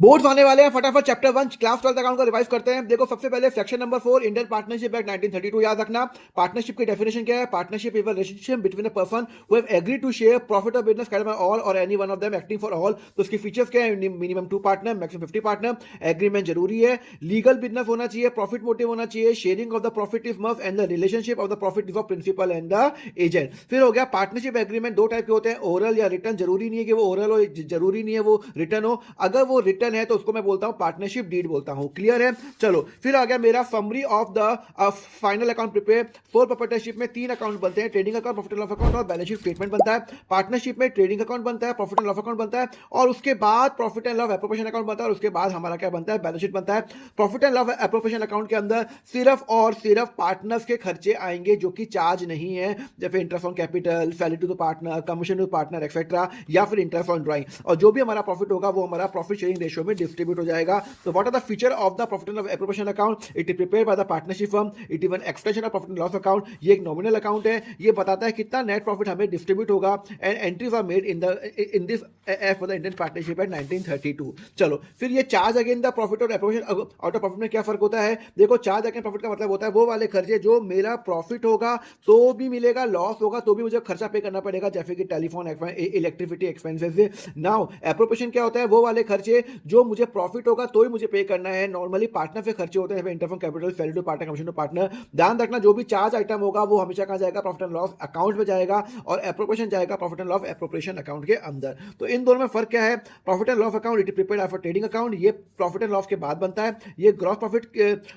Boards आने वाले हैं। फटाफट चैप्टर 1 क्लास 12 अकाउंट को रिवाइज करते हैं। देखो सबसे पहले section number 4 Indian partnership act 1932 याद रखना। पार्टनरशिप की डेफिनेशन क्या है? Partnership is a relationship between a person who have agreed to share profit of business carried by all और any one of them acting for all. तो उसकी features क्या है? Minimum 2 partner, maximum 50 partner, agreement जरूरी है, legal business होना चाहिए, profit motive होना चाहिए, sharing of the profit is must and the relationship of the profit is of principal and the agent. फिर हो गया पार्टनरशिप एग्रीमेंट दो टाइप के होते हैं, ओरल या रिटर्न। जरूरी नहीं है कि वो ओरल हो, जरूरी नहीं है वो रिटर्न हो। अगर वो रिटर्न है तो उसको मैं बोलता हूं पार्टनरशिप डीड बोलता हूं। क्लियर है? चलो फिर आ गया मेरा summary of the final account prepare for partnership में 3 अकाउंट बनते हैं, trading account, profit and loss account और बैलेंस शीट स्टेटमेंट बनता है। पार्टनरशिप में ट्रेडिंग अकाउंट बनता है, प्रॉफिट एंड लॉस अकाउंट बनता है और उसके बाद profit and loss appropriation account बनता है और उसके बाद हमारा क्या बनता है? बैलेंस शीट बनता है। Profit and loss appropriation account के अंदर सिर्फ और सिर्फ पार्टनर्स के खर्चे आएंगे जो कि चार्ज नहीं है, जैसे interest on capital, salary to the partner, commission to partner etcetera, या फिर इंटरेस्ट ऑन ड्राइंग। और जो भी हमारा प्रॉफिट होगा वो हमारा प्रॉफिट शेयरिंग रेशियो में डिस्ट्रीब्यूट हो जाएगा। तो what are the feature of the profit and loss appropriation account? It is prepared by the partnership firm, it is an extension of profit and loss account. ये एक nominal account है, ये बताता है कितना नेट प्रॉफिट हमें distribute होगा and entries are made in this F for the Indian partnership act 1932। चलो फिर ये चार्ज अगेन द प्रॉफिट और एप्रोप्रिएशन आउट ऑफ प्रॉफिट में क्या फर्क होता है? देखो चार्ज अगेन प्रॉफिट का मतलब होता है वो वाले खर्चे जो मेरा प्रॉफिट होगा तो भी मिलेगा, लॉस होगा तो भी मुझे खर्चा पे करना पड़ेगा, जैसे कि telephone, electricity expenses. Now appropriation क्या होता है? वो वाले खर्चे जो मुझे प्रॉफिट होगा तो ही मुझे पे करना है। नॉर्मली पार्टनर से खर्चे होते हैं, इंटरफॉर्म capital, salary to partner, commission to partner. ध्यान रखना जो भी चार्ज आइटम होगा वो हमेशा कहां जाएगा? प्रॉफिट एंड लॉस अकाउंट में जाएगा और एप्रोप्रिएशन जाएगा profit and loss appropriation account के अंदर। तो इन दोनों में फर्क क्या है? Profit and loss account it is prepared for trading account, ये प्रॉफिट एंड लॉस के बाद बनता है, ये ग्रॉस प्रॉफिट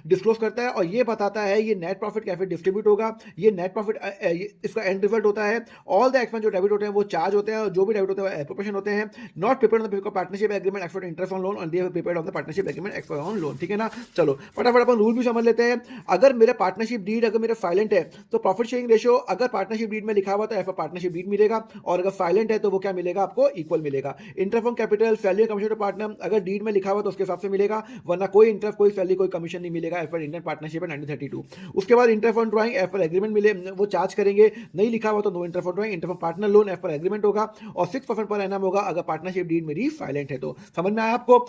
डिस्क्लोज करता है और ये बताता है ये नेट प्रॉफिट कैसे डिस्ट्रीब्यूट होगा, ये नेट प्रॉफिट इसका एंड रिजल्ट होता है। ऑल द एक्सपेंस जो डेबिट होते हैं वो चार्ज होते हैं और जो भी डेबिट होते हैं वो एप्रोप्रिएशन होते हैं। Not prepared on the basis of partnership agreement except interest on loan और they prepared on the partnership agreement except on loan. ठीक है ना? चलो फटाफट अपन रूल भी समझ लेते हैं। अगर मेरे पार्टनरशिप डीड अगर मेरे फाइलेंट है तो प्रॉफिट शेयरिंग रेशियो अगर पार्टनरशिप डीड में लिखा हुआ तो एफ पार्टनरशिप डीड मिलेगा और अगर फाइलेंट है तो वो क्या मिलेगा? आपको इक्वल मिलेगा। Interest on capital, salary, commission to partner अगर डीड में लिखा हुआ तो उसके हिसाब से मिलेगा, वरना कोई इंटरेस्ट, कोई सैलरी, कोई कमीशन नहीं मिलेगा एज पर इंडियन पार्टनरशिप है 1932। उसके बाद interest on drawing as per agreement मिले वो चार्ज करेंगे, नहीं लिखा हुआ तो no interest on drawing. Interest on partner loan as per agreement होगा और 6% पर एनम होगा अगर पार्टनरशिप डीड मेरी फाइलेंट है तो। समझ में आया आपको?